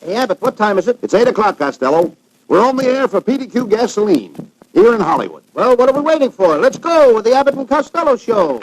Hey, Abbott, what time is it? It's 8 o'clock, Costello. We're on the air for PDQ Gasoline here in Hollywood. Well, what are we waiting for? Let's go with the Abbott and Costello show.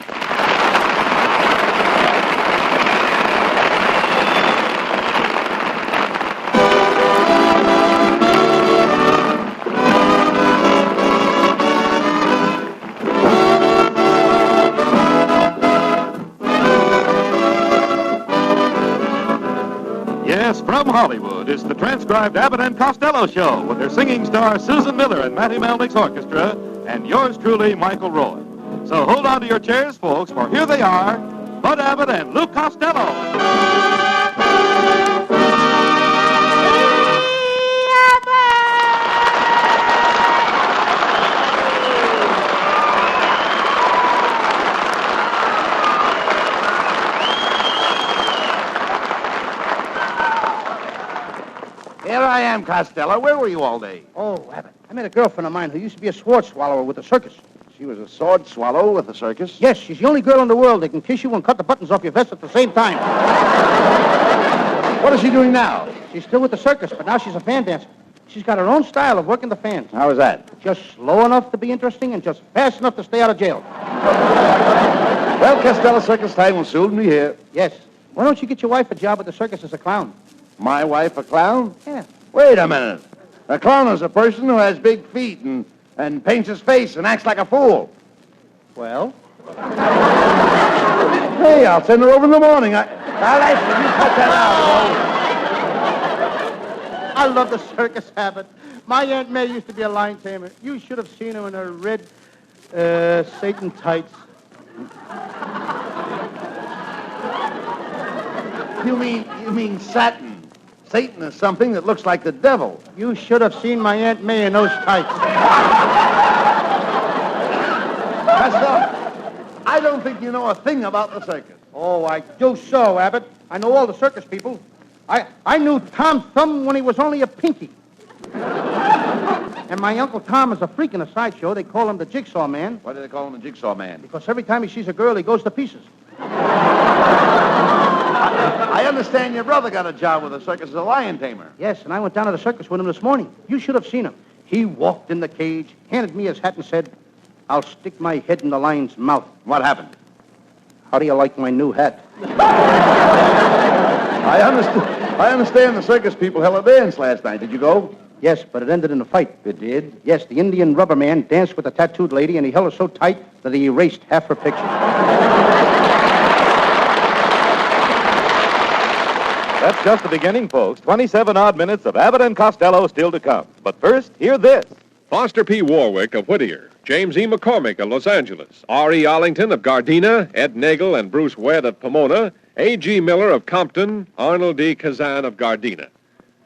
Yes, from Hollywood, it's the transcribed Abbott and Costello show with their singing star Susan Miller and Matty Melnick's orchestra and yours truly, Michael Roy. So hold on to your chairs, folks, for here they are, Bud Abbott and Lou Costello. Here I am, Costello. Where were you all day? Oh, Abbott, I met a girlfriend of mine who used to be a sword swallower with the circus. She was a sword swallow with the circus? Yes, she's the only girl in the world that can kiss you and cut the buttons off your vest at the same time. What is she doing now? She's still with the circus, but now she's a fan dancer. She's got her own style of working the fans. How is that? Just slow enough to be interesting and just fast enough to stay out of jail. Well, Costello, circus time will soon be here. Yes. Why don't you get your wife a job at the circus as a clown? My wife a clown? Yeah. Wait a minute. A clown is a person who has big feet and paints his face and acts like a fool. Well? Hey, I'll send her over in the morning. I'll ask you cut that out. I love the circus, Abbott. My Aunt May used to be a lion tamer. You should have seen her in her red Satan tights. You mean satin? Satan is something that looks like the devil. You should have seen my Aunt May in those tights. Costello, I don't think you know a thing about the circus. Oh, I do so, Abbott. I know all the circus people. I knew Tom Thumb when he was only a pinky. And my Uncle Tom is a freak in a sideshow. They call him the Jigsaw Man. Why do they call him the Jigsaw Man? Because every time he sees a girl, he goes to pieces. I understand your brother got a job with the circus as a lion tamer. Yes, and I went down to the circus with him this morning. You should have seen him. He walked in the cage, handed me his hat, and said, "I'll stick my head in the lion's mouth." What happened? How do you like my new hat? I understand the circus people held a dance last night. Did you go? Yes, but it ended in a fight. It did? Yes, the Indian rubber man danced with the tattooed lady, and he held her so tight that he erased half her picture. That's just the beginning, folks. 27 odd minutes of Abbott and Costello still to come. But first, hear this. Foster P. Warwick of Whittier, James E. McCormick of Los Angeles, R.E. Arlington of Gardena, Ed Nagel and Bruce Wedd of Pomona, A.G. Miller of Compton, Arnold D. Kazan of Gardena.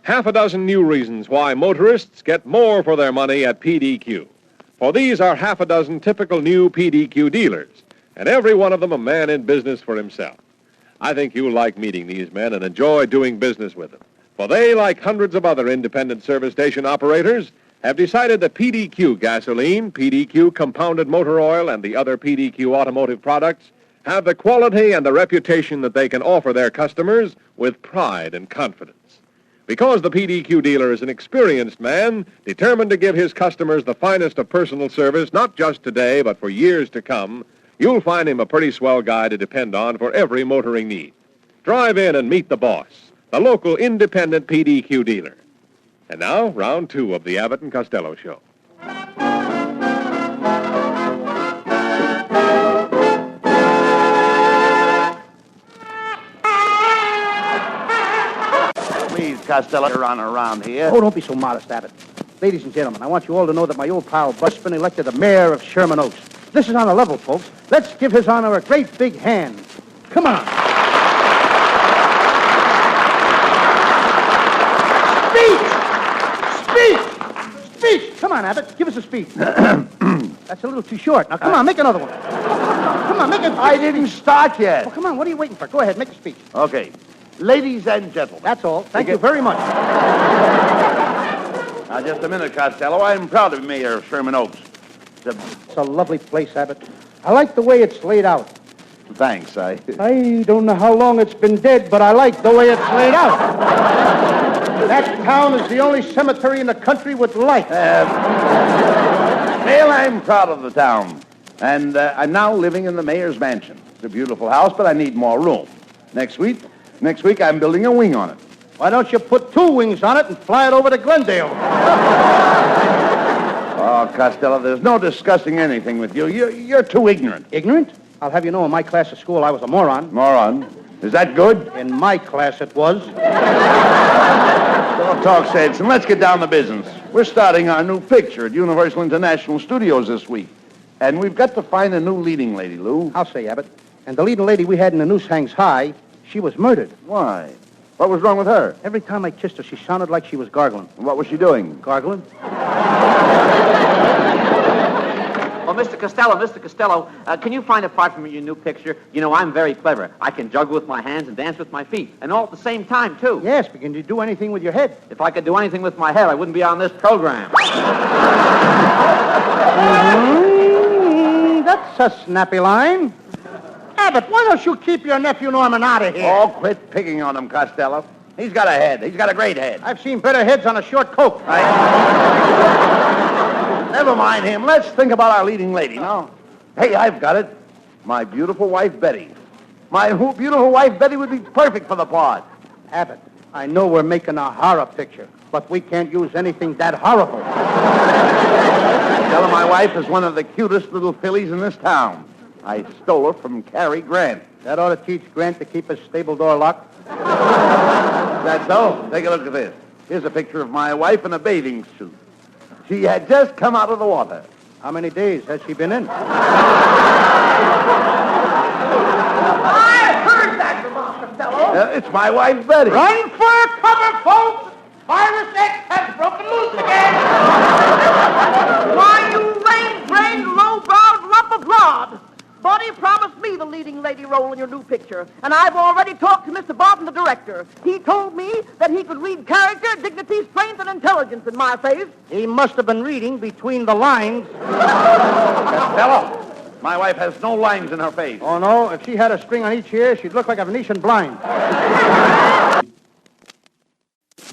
Half a dozen new reasons why motorists get more for their money at PDQ. For these are half a dozen typical new PDQ dealers, and every one of them a man in business for himself. I think you'll like meeting these men and enjoy doing business with them. For they, like hundreds of other independent service station operators, have decided that PDQ gasoline, PDQ compounded motor oil, and the other PDQ automotive products have the quality and the reputation that they can offer their customers with pride and confidence. Because the PDQ dealer is an experienced man, determined to give his customers the finest of personal service, not just today, but for years to come, you'll find him a pretty swell guy to depend on for every motoring need. Drive in and meet the boss, the local independent PDQ dealer. And now, round two of the Abbott and Costello show. Please, Costello, you're on around here. Oh, don't be so modest, Abbott. Ladies and gentlemen, I want you all to know that my old pal Bud's been elected the mayor of Sherman Oaks. This is on a level, folks. Let's give his honor a great big hand. Come on. Speech! Come on, Abbott. Give us a speech. That's a little too short. Now, come on, make another one. Come on, make it. I didn't start yet. Oh, come on, what are you waiting for? Go ahead, make a speech. Okay. Ladies and gentlemen. That's all. Thank you very much. Now, just a minute, Costello. I'm proud to be mayor of Sherman Oaks. It's a lovely place, Abbott. I like the way it's laid out. Thanks. I don't know how long it's been dead, but I like the way it's laid out. That town is the only cemetery in the country with life. Well, I'm proud of the town. And I'm now living in the mayor's mansion. It's a beautiful house, but I need more room. Next week, I'm building a wing on it. Why don't you put 2 wings on it and fly it over to Glendale? Oh, Costello, there's no discussing anything with you. You're too ignorant. Ignorant? I'll have you know, in my class of school, I was a moron. Moron. Is that good? In my class, it was. Don't talk sense, and let's get down to business. We're starting our new picture at Universal International Studios this week. And we've got to find a new leading lady, Lou. I'll say, Abbott. And the leading lady we had in The Noose Hangs High, she was murdered. Why? What was wrong with her? Every time I kissed her, she sounded like she was gargling. And what was she doing? Gargling? Well, Mr. Costello, can you find a part from your new picture? You know, I'm very clever. I can juggle with my hands and dance with my feet, and all at the same time, too. Yes, but can you do anything with your head? If I could do anything with my head, I wouldn't be on this program. That's a snappy line. Abbott, why don't you keep your nephew Norman out of here? Oh, quit picking on him, Costello. He's got a head. He's got a great head. I've seen better heads on a short coat. Never mind him. Let's think about our leading lady now. Hey, I've got it. My beautiful wife, Betty. My beautiful wife, Betty, would be perfect for the part. Abbott, I know we're making a horror picture, but we can't use anything that horrible. Tell her my wife is one of the cutest little fillies in this town. I stole her from Cary Grant. That ought to teach Grant to keep his stable door locked. That's so. Take a look at this. Here's a picture of my wife in a bathing suit. She had just come out of the water. How many days has she been in? I heard that from Costello. It's my wife, Betty. Run for cover, folks! Virus X has broken loose again! Why, you rain-brained, low-browed lump of lard! Buddy promised me the leading lady role in your new picture, and I've already talked to Mr. Barton, the director. He told me that he could read character, dignity, strength, and intelligence in my face. He must have been reading between the lines. Costello, my wife has no lines in her face. Oh, no. If she had a string on each ear, she'd look like a Venetian blind.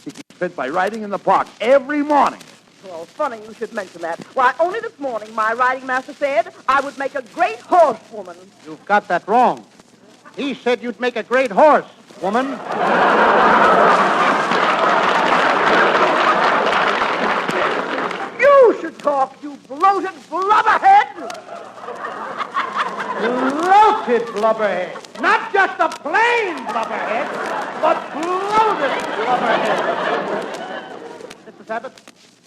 She gets fit by riding in the park every morning. Well, funny you should mention that. Why, only this morning my riding master said I would make a great horsewoman. You've got that wrong. He said you'd make a great horse, woman. You should talk, you bloated blubberhead! Bloated blubberhead. Not just a plain blubberhead, but bloated blubberhead. Mrs. Abbott,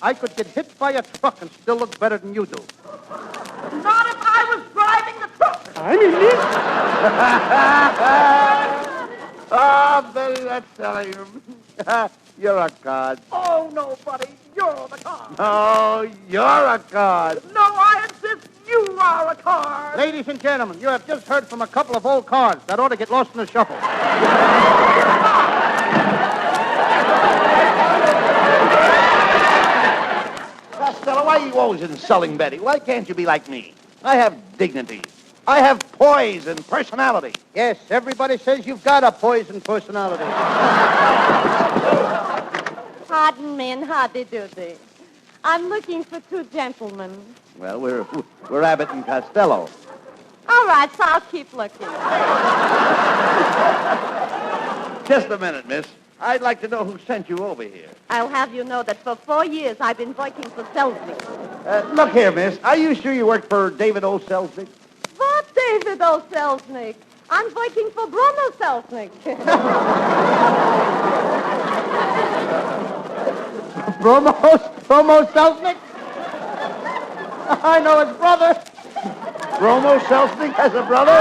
I could get hit by a truck and still look better than you do. Not if I was driving the truck. I mean it. Oh, Betty, that's telling him. You're a cod. Oh, no, buddy, you're the car. Oh, you're a cod. No, I insist you are a car. Ladies and gentlemen, you have just heard from a couple of old cards that ought to get lost in the shuffle. Costello, why are you always insulting Betty? Why can't you be like me? I have dignity. I have poise and personality. Yes, everybody says you've got a poison personality. Pardon me and howdy-doody. I'm looking for 2 gentlemen. Well, we're Abbott and Costello. All right, so I'll keep looking. Just a minute, miss. I'd like to know who sent you over here. I'll have you know that for 4 years I've been working for Selznick. Look here, miss. Are you sure you work for David O. Selznick? What David O. Selznick? I'm working for Bruno Selznick. Promo Selznick? I know his brother. Bromo Selznick has a brother?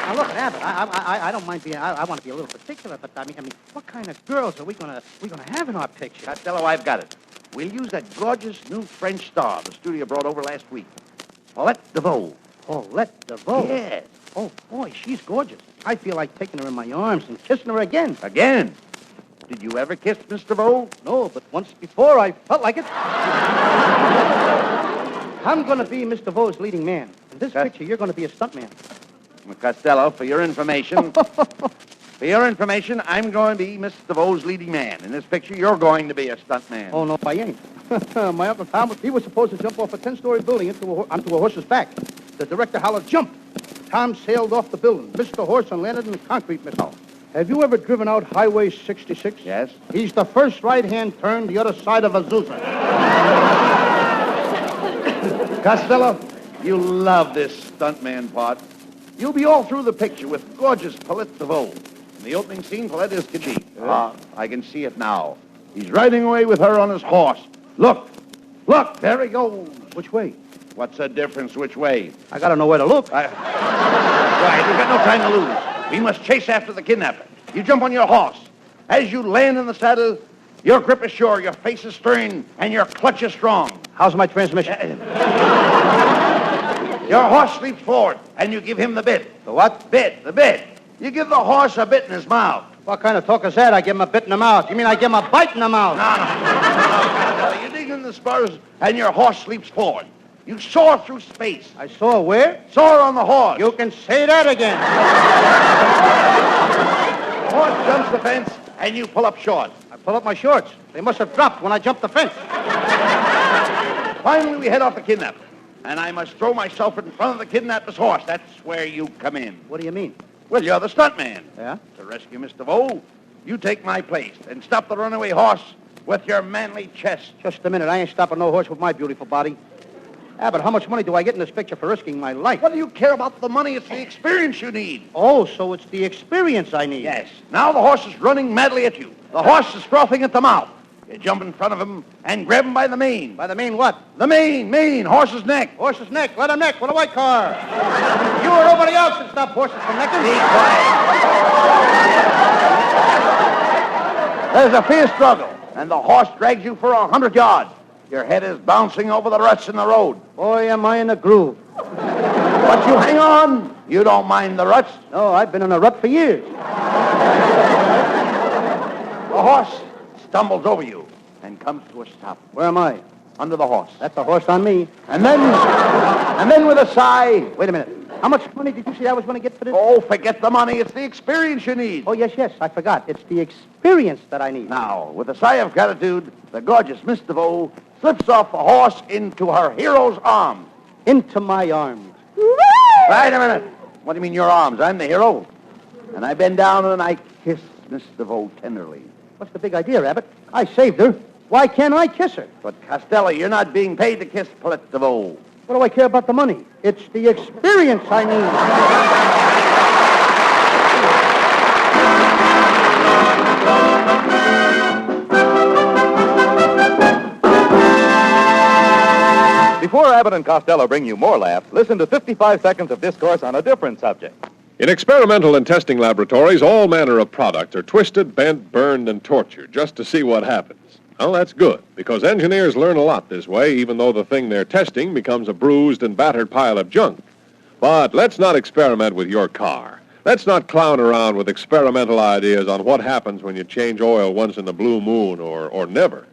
Now look, Abbott, I don't mind being. I want to be a little particular, but I mean, what kind of girls are we gonna have in our picture? Costello, I've got it. We'll use that gorgeous new French star the studio brought over last week. Paulette DeVoe. Paulette DeVoe. Yes. Oh boy, she's gorgeous. I feel like taking her in my arms and kissing her again. Again? Did you ever kiss Miss DeVoe? No, but once before I felt like it. I'm going to be Mr. Vo's leading man. In this picture, you're going to be a stuntman. Costello, for your information, I'm going to be Mr. Vo's leading man. In this picture, you're going to be a stuntman. Oh, no, I ain't. My Uncle Tom, he was supposed to jump off a 10-story building onto a horse's back. The director hollered, jump. Tom sailed off the building, missed the horse, and landed in the concrete missile. Have you ever driven out Highway 66? Yes. He's the first right-hand turn the other side of Azusa. Costello, you love this stuntman part. You'll be all through the picture with gorgeous Paulette DeVoe. In the opening scene, Paulette is Khajiit. I can see it now. He's riding away with her on his horse. Look, there he goes. Which way? What's the difference which way? I got to know where to look. Right, we've got no time to lose. We must chase after the kidnapper. You jump on your horse. As you land in the saddle, your grip is sure, your face is stern, and your clutch is strong. How's my transmission? Your horse leaps forward, and you give him the bit. The what? The bit. You give the horse a bit in his mouth. What kind of talk is that? I give him a bit in the mouth. You mean I give him a bite in the mouth? No. You dig in the spurs, and your horse leaps forward. You soar through space. I saw where? Soar on the horse. You can say that again. The horse jumps the fence, and you pull up short. I pull up my shorts. They must have dropped when I jumped the fence. Finally, we head off the kidnapper, and I must throw myself in front of the kidnapper's horse. That's where you come in. What do you mean? Well, you're the stuntman. Yeah? To rescue Mr. Vo, you take my place and stop the runaway horse with your manly chest. Just a minute. I ain't stopping no horse with my beautiful body. Abbott, how much money do I get in this picture for risking my life? What do you care about the money? It's the experience you need. Oh, so it's the experience I need. Yes. Now the horse is running madly at you. The horse is frothing at the mouth. You jump in front of him and grab him by the mane. By the mane what? The mane, horse's neck. Horse's neck. Let him neck with a white car. You or nobody else can stop horses from necking. Be quiet. There's a fierce struggle, and the horse drags you for 100 yards. Your head is bouncing over the ruts in the road. Boy, am I in a groove. But you hang on. You don't mind the ruts. No, I've been in a rut for years. The horse stumbles over you and comes to a stop. Where am I? Under the horse. That's a horse on me. And then with a sigh. Wait a minute. How much money did you say I was going to get for this? Oh, forget the money. It's the experience you need. Oh, yes, I forgot. It's the experience that I need. Now, with a sigh of gratitude, the gorgeous Miss DeVoe slips off the horse into her hero's arms. Into my arms. Wait a minute. What do you mean your arms? I'm the hero. And I bend down and I kiss Miss DeVoe tenderly. What's the big idea, Abbott? I saved her. Why can't I kiss her? But, Costello, you're not being paid to kiss Paulette DeVoe. What do I care about the money? It's the experience I need. Before Abbott and Costello bring you more laughs, listen to 55 seconds of discourse on a different subject. In experimental and testing laboratories, all manner of products are twisted, bent, burned, and tortured just to see what happens. Well, that's good, because engineers learn a lot this way, even though the thing they're testing becomes a bruised and battered pile of junk. But let's not experiment with your car. Let's not clown around with experimental ideas on what happens when you change oil once in a blue moon or never.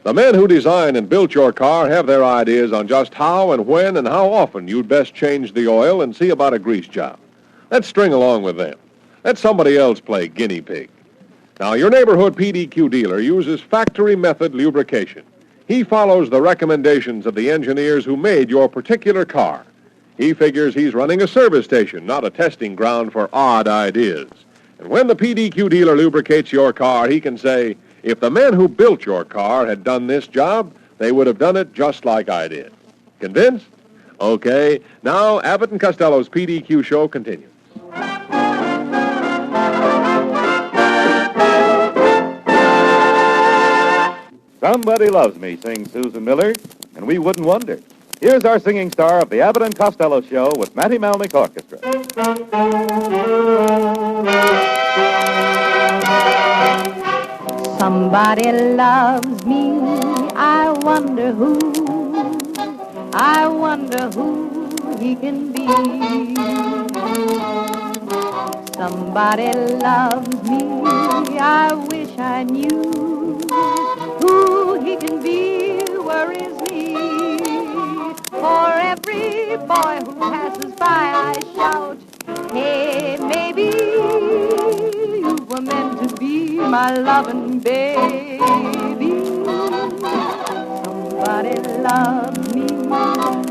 The men who designed and built your car have their ideas on just how and when and how often you'd best change the oil and see about a grease job. Let's string along with them. Let somebody else play guinea pig. Now, your neighborhood PDQ dealer uses factory method lubrication. He follows the recommendations of the engineers who made your particular car. He figures he's running a service station, not a testing ground for odd ideas. And when the PDQ dealer lubricates your car, he can say, if the men who built your car had done this job, they would have done it just like I did. Convinced? Okay, now Abbott and Costello's PDQ show continues. Somebody Loves Me, sings Susan Miller, and we wouldn't wonder. Here's our singing star of the Abbott and Costello show with Matty Melnick Orchestra. Somebody loves me, I wonder who he can be. Somebody loves me, I wish I knew who he can be, where is he? For boy who passes by, I shout, hey, maybe you were meant to be my loving baby. Somebody loves me,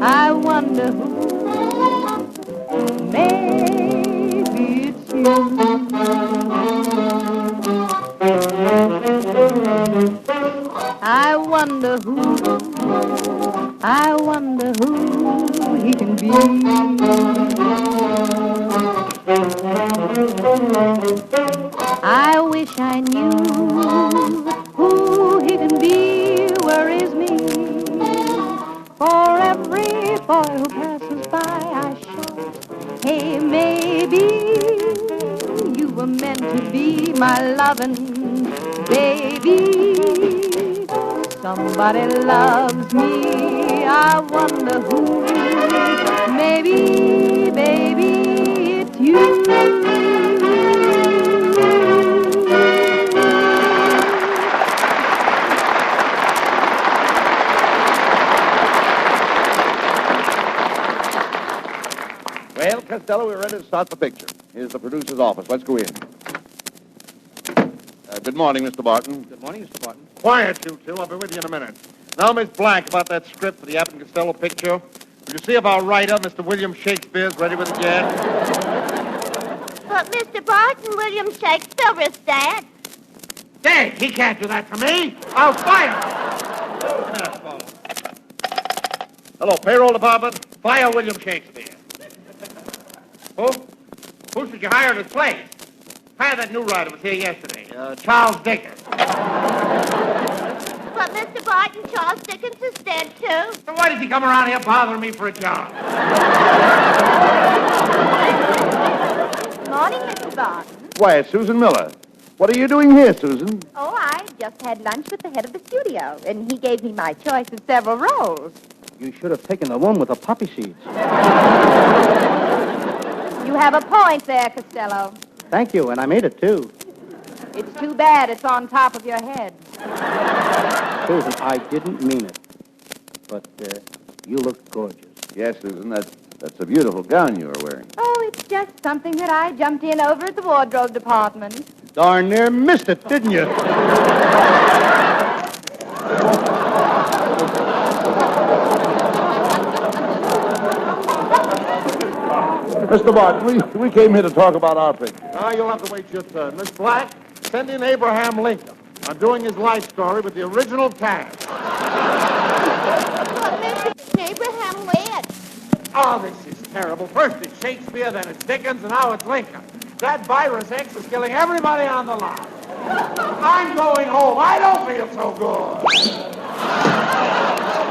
I wonder who. Maybe it's you. I wonder who he can be. I wish I knew who he can be. Where is me? For every boy who passes by, I shout, hey, maybe you were meant to be my loving baby. Somebody loves me, I wonder who. Maybe, baby, it's you. Well, Costello, we're ready to start the picture. Here's the producer's office. Let's go in. Good morning, Mr. Barton. Good morning, Mr. Barton. Quiet, you two. I'll be with you in a minute. Now, Miss Black, about that script for the Abbott and Costello picture. Will you see if our writer, Mr. William Shakespeare, is ready with it yet? But, Mr. Barton, William Shakespeare is dead. Dead? He can't do that to me. I'll fire him. Hello, payroll department. Fire William Shakespeare. Who? Who should you hire in his place? Hire that new writer who was here yesterday, Charles Dickens. But, Mr. Barton, Charles Dickens is dead, too. So why does he come around here bothering me for a job? Morning, Mr. Barton. Why, it's Susan Miller. What are you doing here, Susan? Oh, I just had lunch with the head of the studio, and he gave me my choice of several roles. You should have taken the one with the poppy seeds. You have a point there, Costello. Thank you, and I made it, too. It's too bad it's on top of your head. Susan, I didn't mean it. But you look gorgeous. Yes, Susan, that's a beautiful gown you are wearing. Oh, it's just something that I jumped in over at the wardrobe department. Darn near missed it, didn't you? Mr. Barton, we came here to talk about our picture. Now you'll have to wait your turn. Miss Black, send in Abraham Lincoln. I'm doing his life story with the original cast. But Mr. Abraham Lincoln. Oh, this is terrible. First it's Shakespeare, then it's Dickens, and now it's Lincoln. That virus X is killing everybody on the lot. I'm going home. I don't feel so good.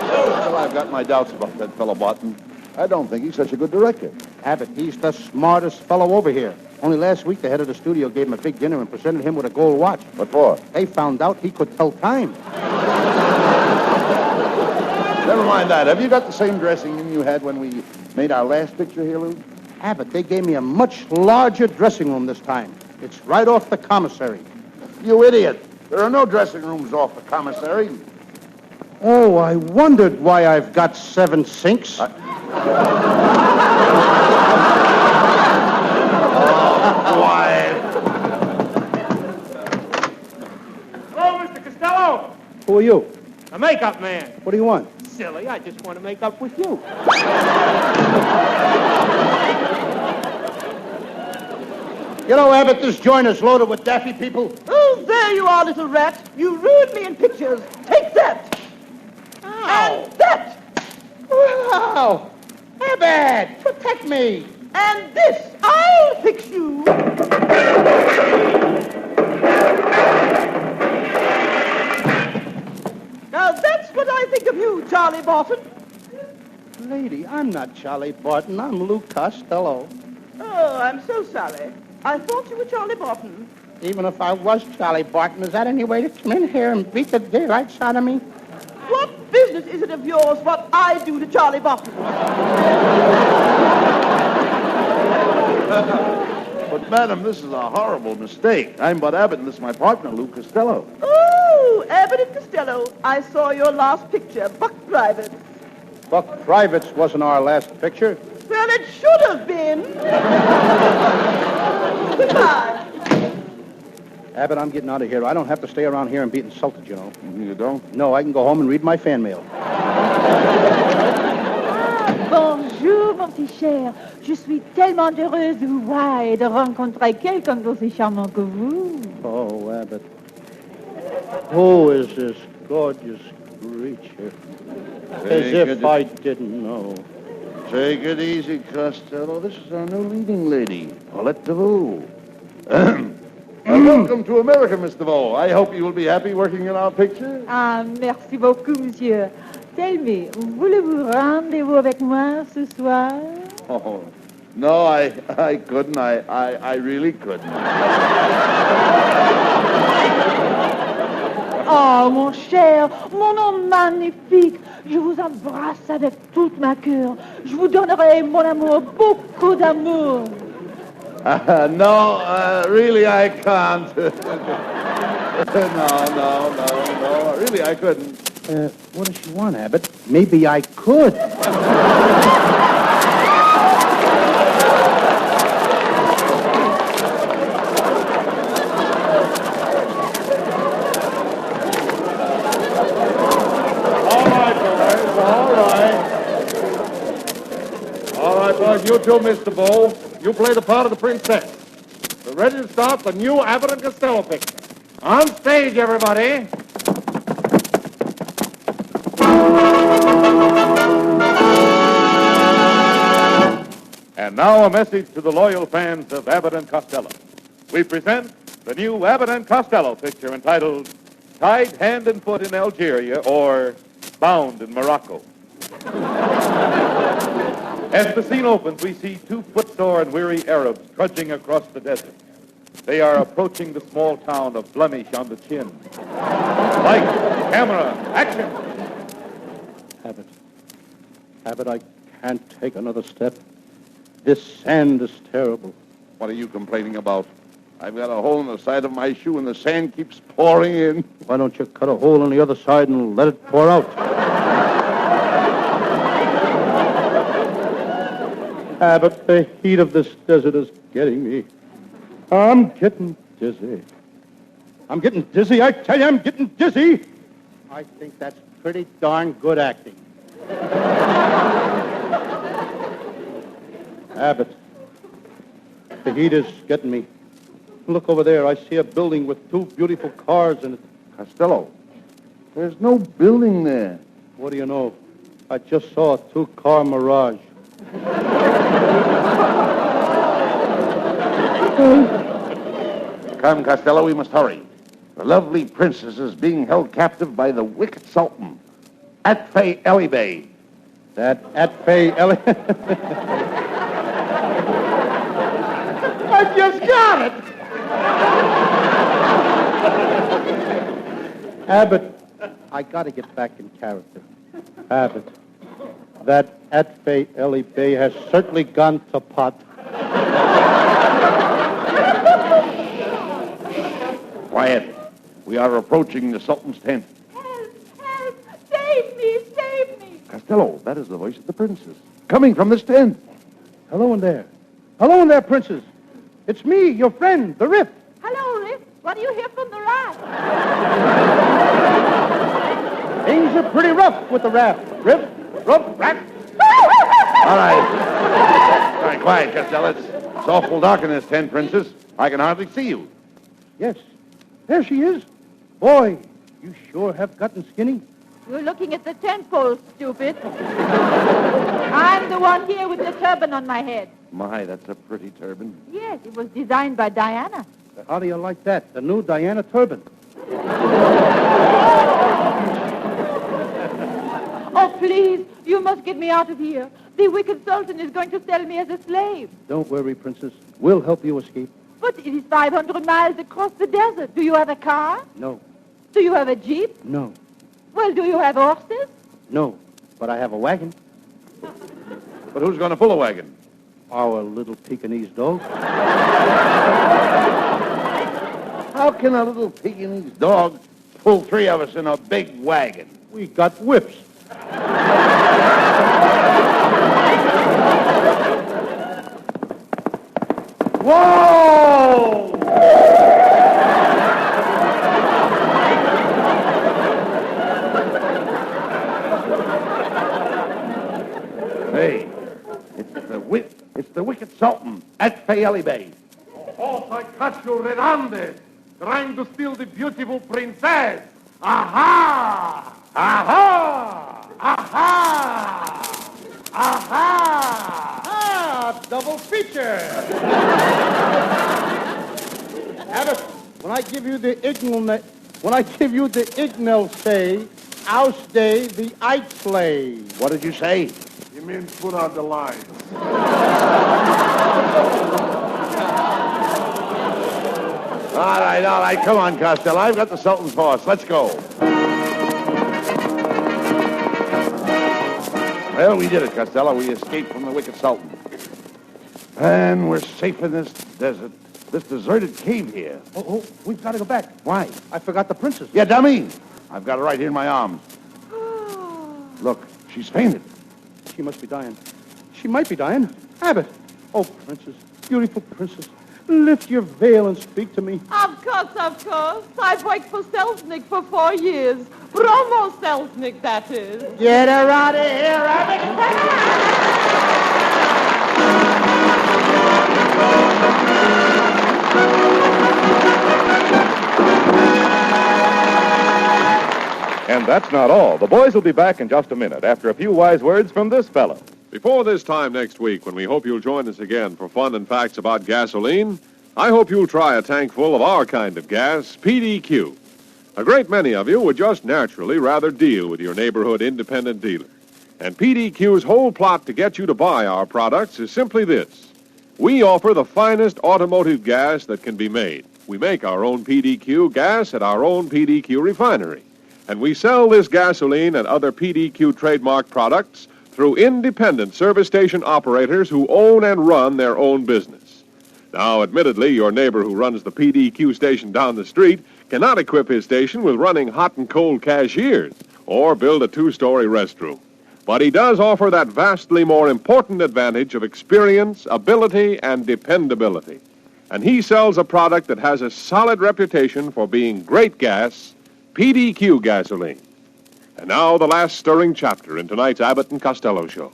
Well, I've got my doubts about that fellow Barton. I don't think he's such a good director. Abbott, he's the smartest fellow over here. Only last week, the head of the studio gave him a big dinner and presented him with a gold watch. What for? They found out he could tell time. Never mind that. Have you got the same dressing room you had when we made our last picture here, Lou? Abbott, they gave me a much larger dressing room this time. It's right off the commissary. You idiot. There are no dressing rooms off the commissary. Oh, I wondered why I've got 7 sinks. Quiet. Hello, Mr. Costello. Who are you? A makeup man. What do you want? Silly, I just want to make up with you. You know, Abbott, this joint is loaded with daffy people. Oh, there you are, little rat. You ruined me in pictures. Take that. And that. Wow! Abbott, protect me. And this. I'll fix you. Now, that's what I think of you, Charlie Barton. Lady, I'm not Charlie Barton. I'm Lou Costello. Oh, I'm so sorry. I thought you were Charlie Barton. Even if I was Charlie Barton, is that any way to come in here and beat the daylights out of me? What business is it of yours what I do to Charlie Barton? But, madam, this is a horrible mistake. I'm Bud Abbott, and this is my partner, Lou Costello. Oh, Abbott and Costello. I saw your last picture, Buck Private. Buck Privates wasn't our last picture. Well, it should have been. Goodbye. Abbott, I'm getting out of here. I don't have to stay around here and be insulted, you know. You don't? No, I can go home and read my fan mail. Bonjour, mon petit cher. Je suis tellement heureuse de vous voir et de rencontrer quelqu'un d'aussi charmant que vous. Oh, Abbott. Who is this gorgeous creature? As if I didn't know. Take it easy, Costello. This is our new leading lady, Paulette DeVoe. Welcome to America, Miss DeVoe. I hope you will be happy working in our picture. Ah, merci beaucoup, monsieur. Tell me, voulez-vous rendez-vous avec moi ce soir? Oh, no, I couldn't. I really couldn't. Oh, mon cher, mon homme magnifique, je vous embrasse avec toute ma cœur. Je vous donnerai, mon amour, beaucoup d'amour. No, really, I can't. No. Really, I couldn't. What does she want, Abbott? Maybe I could. All right, boys, you two, Mr. Bow. You play the part of the princess. We're ready to start the new Abbott and Costello picture. On stage, everybody. And now a message to the loyal fans of Abbott and Costello. We present the new Abbott and Costello picture entitled Tied Hand and Foot in Algeria or Bound in Morocco. As the scene opens, we see two footsore and weary Arabs trudging across the desert. They are approaching the small town of Blemish on the Chin. Light, camera, action! Abbott, I can't take another step. This sand is terrible. What are you complaining about? I've got a hole in the side of my shoe and the sand keeps pouring in. Why don't you cut a hole on the other side and let it pour out? Abbott, the heat of this desert is getting me. I'm getting dizzy. I tell you, I'm getting dizzy. I think that's pretty darn good acting. Abbott, the heat is getting me. Look over there. I see a building with two beautiful cars in it. Costello, there's no building there. What do you know? I just saw a two-car mirage. Come, Costello, we must hurry. The lovely princess is being held captive by the wicked sultan, Atfay Ali Bey. That Atfay Ali... I just got it! Abbott, I got to get back in character. Abbott, that Atfay Ali Bey has certainly gone to pot. Quiet. We are approaching the sultan's tent. Help! Help! Save me! Save me! Costello, that is the voice of the princess, coming from this tent. Hello in there. Hello in there, princess. It's me, your friend, the Rip. Hello, Riff. What do you hear from the raft? Things are pretty rough with the raft. Rip, raft. All right. All right, quiet, Costello. It's awful dark in this tent, princess. I can hardly see you. Yes, there she is. Boy, you sure have gotten skinny. You're looking at the tent pole, stupid. I'm the one here with the turban on my head. My, that's a pretty turban. Yes, it was designed by Diana. How do you like that? The new Diana turban. Oh, please, you must get me out of here. The wicked sultan is going to sell me as a slave. Don't worry, princess. We'll help you escape. But it is 500 miles across the desert. Do you have a car? No. Do you have a jeep? No. Well, do you have horses? No. But I have a wagon. But who's going to pull a wagon? Our little Pekingese dog. How can a little Pekingese dog pull three of us in a big wagon? We got whips. Hey, it's the wicked Sultan at Fayeli Bay. Oh, I catch you red-handed, trying to steal the beautiful princess. Aha! Aha! Aha! Aha! Ah, double feature. Abbott, when I give you the ignal say, I'll stay the Ike play. What did you say? You mean put out the lights. All right. Come on, Costello. I've got the Sultan's horse. Let's go. Well, we did it, Costello. We escaped from the wicked Sultan. And we're safe in this desert, this deserted cave here. Oh, we've got to go back. Why? I forgot the princess. Yeah, dummy. I've got her right here in my arms. Look, she's fainted. She must be dying. She might be dying. Abbott. Oh, princess, beautiful princess, lift your veil and speak to me. Of course. I've worked for Selznick for 4 years. Bromo Selznick, that is. Get her out of here, Abbott. And that's not all. The boys will be back in just a minute after a few wise words from this fellow. Before this time next week, when we hope you'll join us again for fun and facts about gasoline, I hope you'll try a tank full of our kind of gas, PDQ. A great many of you would just naturally rather deal with your neighborhood independent dealer. And PDQ's whole plot to get you to buy our products is simply this. We offer the finest automotive gas that can be made. We make our own PDQ gas at our own PDQ refinery. And we sell this gasoline and other PDQ trademark products through independent service station operators who own and run their own business. Now, admittedly, your neighbor who runs the PDQ station down the street cannot equip his station with running hot and cold cashiers or build a 2-story restroom. But he does offer that vastly more important advantage of experience, ability, and dependability. And he sells a product that has a solid reputation for being great gas, PDQ gasoline. And now the last stirring chapter in tonight's Abbott and Costello show.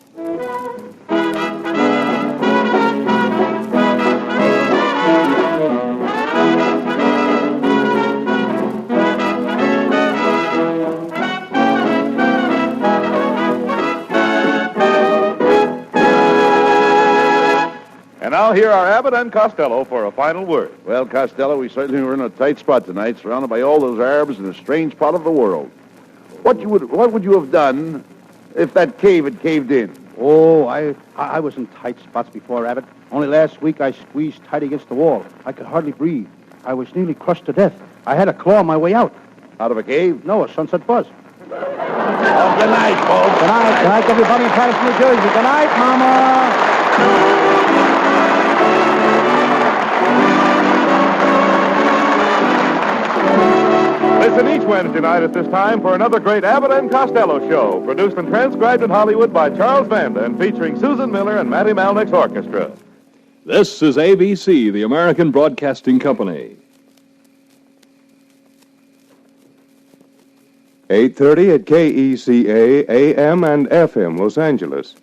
And now here are Abbott and Costello for a final word. Well, Costello, we certainly were in a tight spot tonight, surrounded by all those Arabs in a strange part of the world. What would you have done if that cave had caved in? Oh, I was in tight spots before, Abbott. Only last week I squeezed tight against the wall. I could hardly breathe. I was nearly crushed to death. I had to claw my way out. Out of a cave? No, a sunset buzz. Oh, good night, folks. Good night, everybody in Paris, New Jersey. Good night, Mama. Listen each Wednesday night at this time for another great Abbott and Costello show, produced and transcribed in Hollywood by Charles Vanda and featuring Susan Miller and Matty Malnick's orchestra. This is ABC, the American Broadcasting Company. 8:30 at KECA, AM and FM, Los Angeles.